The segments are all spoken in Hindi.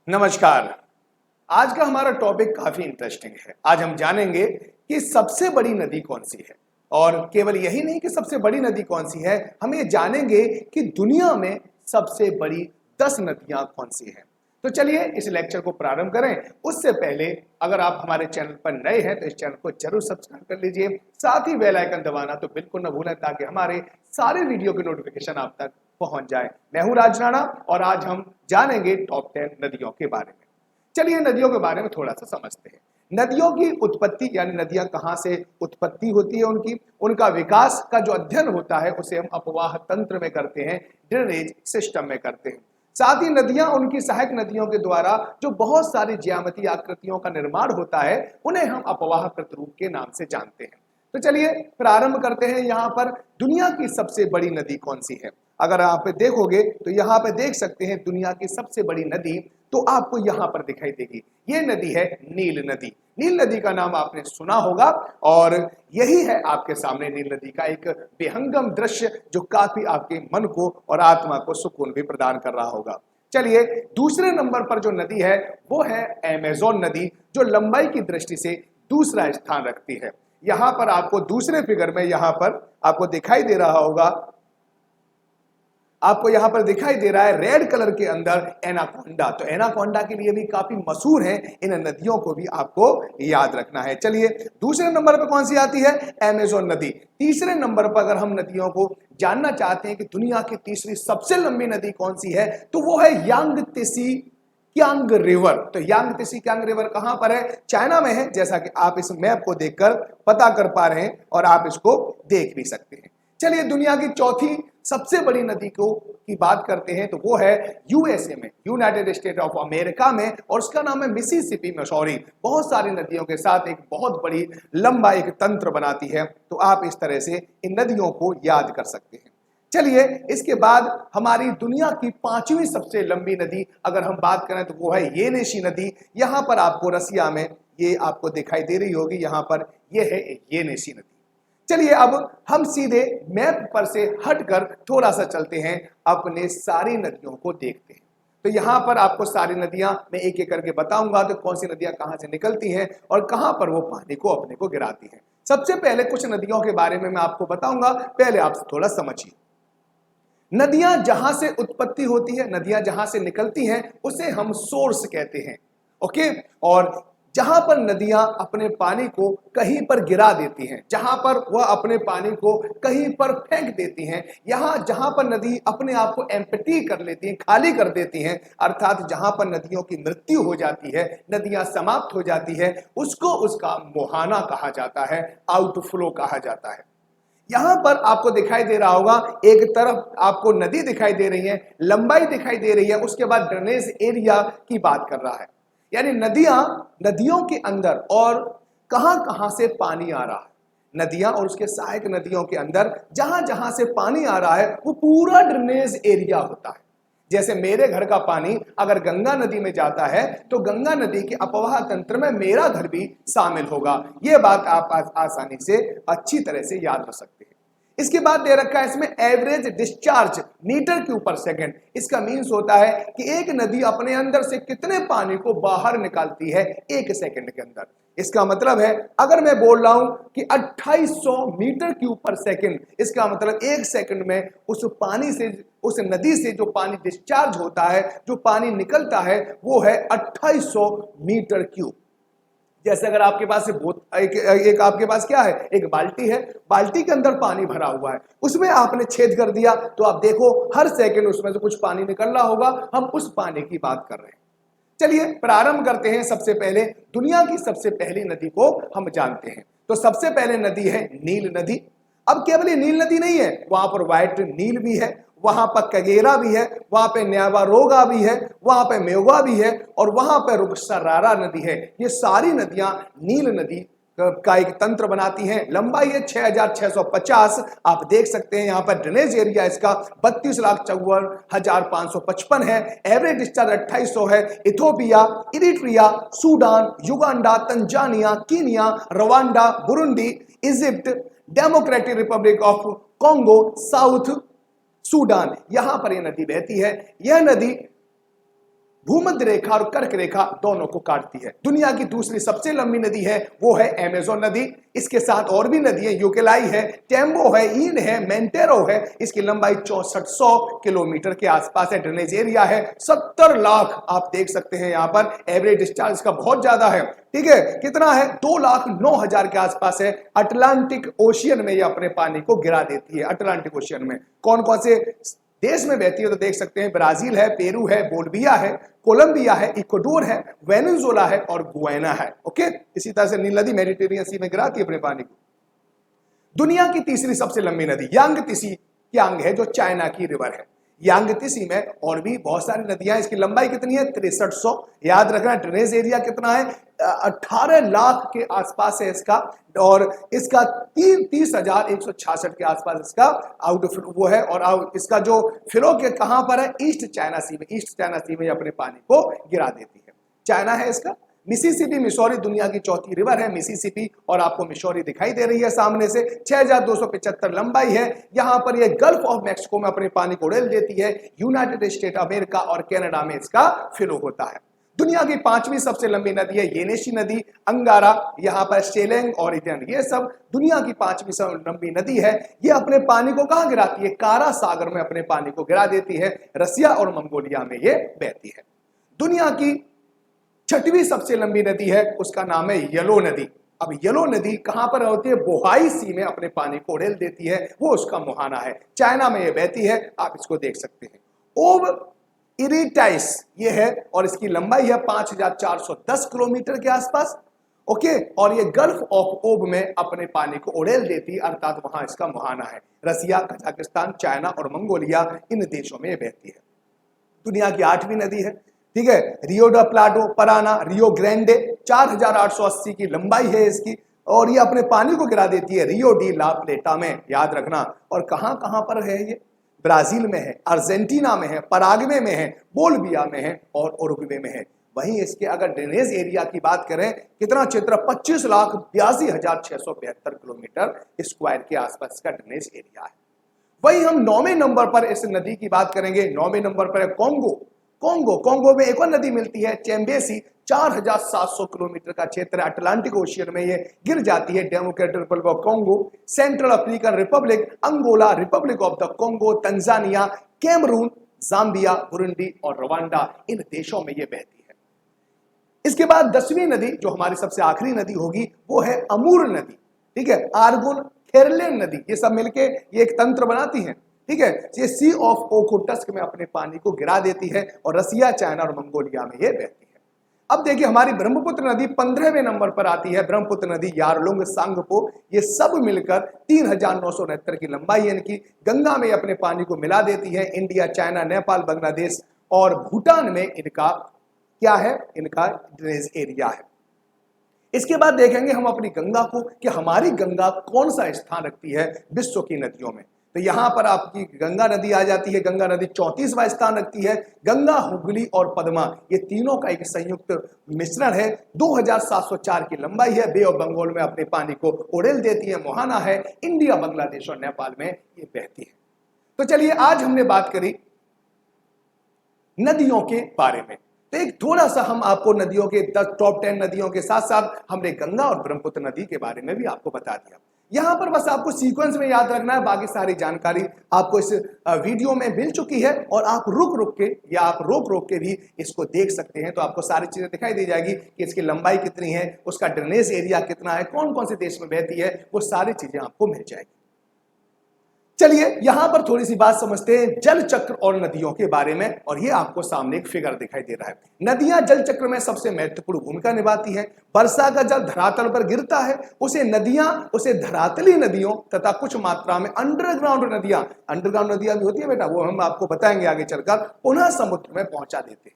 नमस्कार। आज का हमारा टॉपिक काफी इंटरेस्टिंग है। आज हम जानेंगे कि सबसे बड़ी नदी कौन सी है, और केवल यही नहीं कि सबसे बड़ी नदी कौन सी है, हम ये जानेंगे कि दुनिया में सबसे बड़ी 10 नदियां कौन सी हैं। तो चलिए इस लेक्चर को प्रारंभ करें। उससे पहले अगर आप हमारे चैनल पर नए हैं तो इस चैनल को जरूर सब्सक्राइब कर लीजिए, साथ ही बेल आइकन दबाना तो बिल्कुल न भूलें ताकि हमारे सारे वीडियो की नोटिफिकेशन आप तक पहुंच जाए। मैं हूं राज राणा और आज हम जानेंगे टॉप 10 नदियों के बारे में। चलिए नदियों के बारे में थोड़ा सा समझते हैं। नदियों की उत्पत्ति यानी नदियां कहां से उत्पत्ति होती है, उनका विकास का जो अध्ययन होता है उसे हम अपवाह तंत्र में करते हैं, ड्रेनेज सिस्टम में करते हैं। साथ ही नदियां उनकी सहायक नदियों के द्वारा जो बहुत सारी ज्यामितीय आकृतियों का निर्माण होता है उन्हें हम अपवाह प्रतिरूप के नाम से जानते हैं। तो चलिए प्रारंभ करते हैं। यहाँ पर दुनिया की सबसे बड़ी नदी कौन सी है? अगर आप देखोगे तो यहाँ पे देख सकते हैं दुनिया की सबसे बड़ी नदी तो आपको यहाँ पर दिखाई देगी। ये नदी है नील नदी। नील नदी का नाम आपने सुना होगा और यही है आपके सामने नील नदी का एक विहंगम दृश्य जो काफी आपके मन को और आत्मा को सुकून भी प्रदान कर रहा होगा। चलिए दूसरे नंबर पर जो नदी है वो है अमेज़न नदी, जो लंबाई की दृष्टि से दूसरा स्थान रखती है। यहां पर आपको दूसरे फिगर में यहां पर आपको दिखाई दे रहा होगा, आपको यहां पर दिखाई दे रहा है रेड कलर के अंदर एनाकोंडा। तो एनाकोंडा के लिए भी काफी मशहूर है, इन नदियों को भी आपको याद रखना है। चलिए दूसरे नंबर पर कौन सी आती है? अमेज़न नदी। तीसरे नंबर पर अगर हम नदियों को जानना चाहते हैं कि दुनिया की तीसरी सबसे लंबी नदी कौन सी है तो वो है यांगत्से कियांग रिवर। तो यांगत्से कियांग रिवर कहां पर है? चाइना में है, जैसा कि आप इस मैप को देखकर पता कर पा रहे हैं और आप इसको देख भी सकते हैं। चलिए दुनिया की चौथी सबसे बड़ी नदी की बात करते हैं तो वो है यूएसए में, यूनाइटेड स्टेट ऑफ अमेरिका में, और उसका नाम है मिसिसिपी मिसौरी। बहुत सारी नदियों के साथ एक बहुत बड़ी लंबा एक तंत्र बनाती है, तो आप इस तरह से इन नदियों को याद कर सकते हैं। चलिए इसके बाद हमारी दुनिया की पांचवी सबसे लंबी नदी अगर हम बात करें तो वो है येनेशी नदी। यहां पर आपको रसिया में ये आपको दिखाई दे रही होगी, यहां पर ये है येनेशी नदी। चलिए अब हम सीधे मैप पर से हटकर थोड़ा सा चलते हैं, अपने सारी नदियों को देखते हैं। तो यहां पर आपको सारी नदियां मैं एक एक करके बताऊंगा तो कौन सी नदियां कहां से निकलती हैं और कहां पर वो पानी को अपने को गिराती हैं। सबसे पहले कुछ नदियों के बारे में मैं आपको बताऊंगा, पहले आप थोड़ा समझिए। नदियां जहां से उत्पत्ति होती है, नदियां जहां से निकलती हैं उसे हम सोर्स कहते हैं। ओके, और जहां पर नदियां अपने पानी को कहीं पर गिरा देती हैं, जहां पर वह अपने पानी को कहीं पर फेंक देती हैं, यहां जहां पर नदी अपने आप को एम्प्टी कर लेती हैं, खाली कर देती हैं, अर्थात जहां पर नदियों की मृत्यु हो जाती है, नदियां समाप्त हो जाती है, उसको उसका मुहाना कहा जाता है, आउटफ्लो कहा जाता है। यहां पर आपको दिखाई दे रहा होगा, एक तरफ आपको नदी दिखाई दे रही है, लंबाई दिखाई दे रही है, उसके बाद ड्रेनेज एरिया की बात कर रहा है, यानी नदियों के अंदर और कहां कहां से पानी आ रहा है। नदियां और उसके सहायक नदियों के अंदर जहां जहां से पानी आ रहा है वो पूरा ड्रेनेज एरिया होता है। जैसे मेरे घर का पानी अगर गंगा नदी में जाता है तो गंगा नदी के अपवाह तंत्र में मेरा घर भी शामिल होगा। यह बात आप आसानी से अच्छी तरह से याद रख सकते हैं। इसके बाद दे रखा है इसमें एवरेज डिस्चार्ज मीटर क्यूब पर सेकंड। इसका मीन्स होता है कि एक नदी अपने अंदर से कितने पानी को बाहर निकालती है एक सेकंड के अंदर। इसका मतलब है अगर मैं बोल रहा हूं कि 2800 मीटर क्यूब पर सेकंड, इसका मतलब एक सेकंड में उस पानी से, उस नदी से जो पानी डिस्चार्ज होता है, जो पानी निकलता है वो है 2800 मीटर क्यूब। जैसे अगर आपके पास एक आपके पास क्या है, एक बाल्टी है, बाल्टी के अंदर पानी भरा हुआ है, उसमें आपने छेद कर दिया तो आप देखो हर सेकंड उसमें से कुछ पानी निकल रहा होगा। हम उस पानी की बात कर रहे हैं। चलिए प्रारंभ करते हैं। सबसे पहले दुनिया की सबसे पहली नदी को हम जानते हैं। तो सबसे पहले नदी है नील नदी। अब केवल ये नील नदी नहीं है, वहां पर व्हाइट नील भी है, वहां पर कगेरा भी है, वहां पे न्यावारोगा भी है, वहां पे मेवा भी है और वहां पे रुकसरारा नदी है। ये सारी नदियां नील नदी का एक तंत्र बनाती हैं। लंबाई है 6650। आप देख सकते हैं यहाँ पर ड्रेनेज एरिया इसका 32,54,555 है। एवरेज डिस्चार्ज 2800 है। Ethiopia, Eritrea, Sudan, Uganda, Tanzania, Kenya, Rwanda, Burundi, Egypt, democratic Republic of Congo, south Sudan, यहां पर यह नदी बहती है। यह नदी भूमध्य रेखा और कर्क रेखा दोनों को काटती है। दुनिया की दूसरी सबसे लंबी नदी है वो है अमेज़न नदी। इसके साथ और भी नदी है, यूकेलाई है, टेम्बो है, ईन है, मेंटेरो है। इसकी लंबाई 6400 किलोमीटर के आसपास है। ड्रेनेज एरिया है 70 लाख। आप देख सकते हैं यहां पर एवरेज डिस्चार्ज का बहुत ज्यादा है। ठीक है, कितना है? 2,09,000 के आसपास है। अटलांटिक ओशियन में ये अपने पानी को गिरा देती है। अटलांटिक ओशियन में कौन कौन से देश में बहती है तो देख सकते हैं, ब्राजील है, पेरू है, बोल्विया है, कोलंबिया है, इक्वाडोर है, वेनेजुएला है और गुयाना है। ओके, इसी तरह से नील नदी मेडिटेरियन सी में गिराती है अपने पानी को। दुनिया की तीसरी सबसे लंबी नदी यांगत्से कियांग है, जो चाइना की रिवर है। यांगत्से में और भी बहुत सारी नदियां। इसकी लंबाई कितनी है? 6300। याद रखना, ड्रेनेज एरिया कितना है? 18 लाख के आसपास है इसका, और इसका 30,166 के आसपास इसका आउट वो है। और इसका जो फ्लो के कहां पर है? ईस्ट चाइना सी में। ईस्ट चाइना सी में अपने पानी को गिरा देती है। चाइना है इसका। मिसिसिपी मिसौरी दुनिया की चौथी रिवर है, मिसिसिपी, और आपको मिसौरी दिखाई दे रही है सामने से। 6275 लंबाई है। यहां पर यह गल्फ ऑफ मैक्सिको में अपने पानी को उड़ेल देती है। यूनाइटेड स्टेट अमेरिका और कनाडा में इसका फ्लो होता है। दुनिया की पांचवी सबसे लंबी नदी है येनेशी नदी, अंगारा, यहां पर शेलेंग और इतन, ये सब दुनिया की पांचवी सबसे लंबी नदी है। ये अपने पानी को कहां गिराती है? कारा सागर में अपने पानी को गिरा देती है। रसिया और मंगोलिया में ये बहती है। दुनिया की छठवीं सबसे लंबी नदी है, उसका नाम है येलो नदी। अब येलो नदी कहां पर होती है? बोहाई सी में अपने पानी को उड़ेल देती है, वो उसका मुहाना है। चाइना में ये बहती है, आप इसको देख सकते हैं। ओब इरिटाइस ये है, और इसकी लंबाई है 5410 किलोमीटर के आसपास। ओके, और ये गल्फ ऑफ ओब में अपने पानी को उड़ेल देती है, अर्थात वहां इसका मुहाना है। रसिया, कजाकिस्तान, चाइना और मंगोलिया, इन देशों में बहती है। दुनिया की आठवीं नदी है, ठीक है, रियो ड प्लाटो, पराना, रियो ग्रैंडे, 4880 की लंबाई है इसकी, और ये अपने पानी को गिरा देती है रियो डी ला प्लेटा में। याद रखना। और कहां कहां पर है ये? ब्राजील में है, अर्जेंटीना में है, पराग्वे में है, बोल्विया में है और उरुग्वे में है। वहीं इसके अगर ड्रेनेज एरिया की बात करें, कितना क्षेत्र? 25,82,672 किलोमीटर स्क्वायर के आसपास इसका ड्रेनेज एरिया है। वहीं हम 9वें नंबर पर इस नदी की बात करेंगे। 9वें नंबर पर है कोंगो। कोंगो में एक और नदी मिलती है, चैम्बेसी, 4700 किलोमीटर का क्षेत्र अटलांटिक ओशियन में ये गिर जाती है। Democratic Republic of Congo, Central African Republic, Angola, Republic of the Congo, Tanzania, Cameroon, Zambia, Burundi और रवांडा, इन देशों में ये बहती है। इसके बाद 10वीं नदी, जो हमारी सबसे आखिरी नदी होगी, वो है अमूर नदी। ठीक है, आर्गुन, खेरलेन नदी, ये सब मिलके ये एक तंत्र बनाती हैं। ठीक है, ये सी ऑफ ओखोटस्क में अपने पानी को गिरा देती है, और रसिया, चाइना और मंगोलिया में ये बहती है। अब देखिए, हमारी ब्रह्मपुत्र नदी 15वें नंबर पर आती है। ब्रह्मपुत्र नदी, यारलुंग, सांगपो, ये सब मिलकर 3969 की लंबाई है इनकी। गंगा में अपने पानी को मिला देती है। इंडिया, चाइना, नेपाल, बांग्लादेश और भूटान में इनका क्या है? इनका ड्रेनेज एरिया है। इसके बाद देखेंगे हम अपनी गंगा को, कि हमारी गंगा कौन सा स्थान रखती है विश्व की नदियों में। तो यहां पर आपकी गंगा नदी आ जाती है। गंगा नदी 34वां स्थान रखती है। गंगा, हुगली और पद्मा, ये तीनों का एक संयुक्त मिश्रण है। 2704 की लंबाई है। बे ऑफ बंगाल में अपने पानी को उड़ेल देती है, मुहाना है। इंडिया, बांग्लादेश और नेपाल में ये बहती है। तो चलिए, आज हमने बात करी नदियों के बारे में। तो एक थोड़ा सा हम आपको नदियों के 10 टॉप 10 नदियों के साथ साथ हमने गंगा और ब्रह्मपुत्र नदी के बारे में भी आपको बता दिया। यहां पर बस आपको सीक्वेंस में याद रखना है, बाकी सारी जानकारी आपको इस वीडियो में मिल चुकी है, और आप रुक के या आप रोक के भी इसको देख सकते हैं। तो आपको सारी चीजें दिखाई दे जाएगी कि इसकी लंबाई कितनी है, उसका ड्रेनेज एरिया कितना है, कौन कौन से देश में बहती है, वो सारी चीजें आपको मिल जाएगी। चलिए, यहां पर थोड़ी सी बात समझते हैं जल चक्र और नदियों के बारे में। और ये आपको सामने एक फिगर दिखाई दे रहा है। नदियां जल चक्र में सबसे महत्वपूर्ण भूमिका निभाती हैं। वर्षा का जल धरातल पर गिरता है, उसे धरातली नदियों तथा कुछ मात्रा में अंडरग्राउंड नदियां भी होती है बेटा, वो हम आपको बताएंगे आगे चलकर, पुनः समुद्र में पहुंचा देते हैं।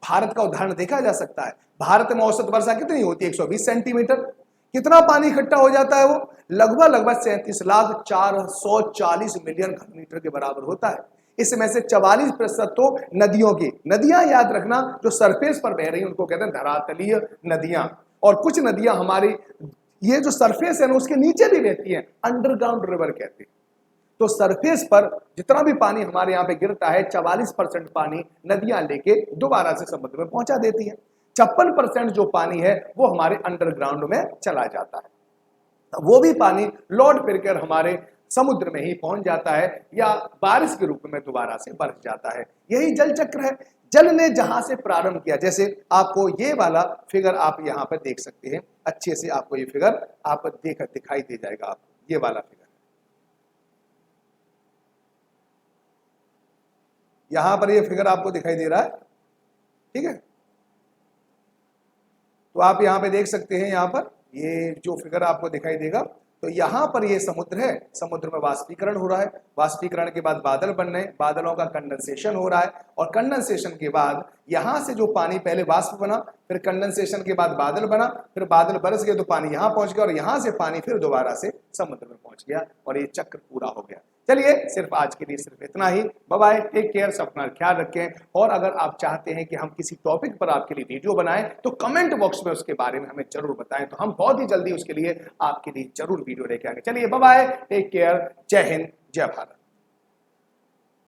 भारत का उदाहरण देखा जा सकता है। भारत में औसत वर्षा कितनी होती है? 120 सेंटीमीटर। कितना पानी इकट्ठा हो जाता है? वो लगभग 37,440 मिलियन घन मीटर के बराबर होता है। इसमें से 44% तो नदियां याद रखना, जो सरफेस पर बह रही हैं उनको कहते हैं धरातलीय नदियां। और कुछ नदियां हमारी ये जो सरफेस है ना, उसके नीचे भी बहती हैं, अंडरग्राउंड रिवर कहते हैं। तो सरफेस पर जितना भी पानी हमारे यहाँ पे गिरता है 44% पानी नदियां लेके दोबारा से समुद्र में पहुंचा देती है। 56% जो पानी है वो हमारे अंडरग्राउंड में चला जाता है। वो भी पानी लौट फिरकर हमारे समुद्र में ही पहुंच जाता है या बारिश के रूप में दोबारा से बरस जाता है। यही जल चक्र है। जल ने जहां से प्रारंभ किया, जैसे आपको ये वाला फिगर आप यहां पर देख सकते हैं, अच्छे से आपको ये फिगर आप दिखाई दे जाएगा। आप ये वाला फिगर यहां पर ये फिगर आपको दिखाई दे रहा है, ठीक है। तो आप यहां पे देख सकते हैं, यहां पर ये जो फिगर आपको दिखाई देगा, तो यहां पर ये समुद्र है। समुद्र में वाष्पीकरण हो रहा है। वाष्पीकरण के बाद बादल बन रहे हैं, बादलों का कंडेंसेशन हो रहा है और कंडेंसेशन के बाद यहां से जो पानी पहले वाष्प बना, फिर कंडेंसेशन के बाद बादल बना, फिर बादल बरस गए तो पानी यहां पहुंच गया और यहां से पानी फिर दोबारा से समुद्र में पहुंच गया और ये चक्र पूरा हो गया। चलिए सिर्फ आज के लिए सिर्फ इतना ही। बाय बाय, टेक केयर, सब अपना ख्याल रखें। और अगर आप चाहते हैं कि हम किसी टॉपिक पर आपके लिए वीडियो बनाएं तो कमेंट बॉक्स में उसके बारे में हमें जरूर बताएं, तो हम बहुत ही जल्दी उसके लिए आपके लिए जरूर वीडियो लेके आएंगे। चलिए बाय बाय, टेक केयर, जय हिंद, जय भारत।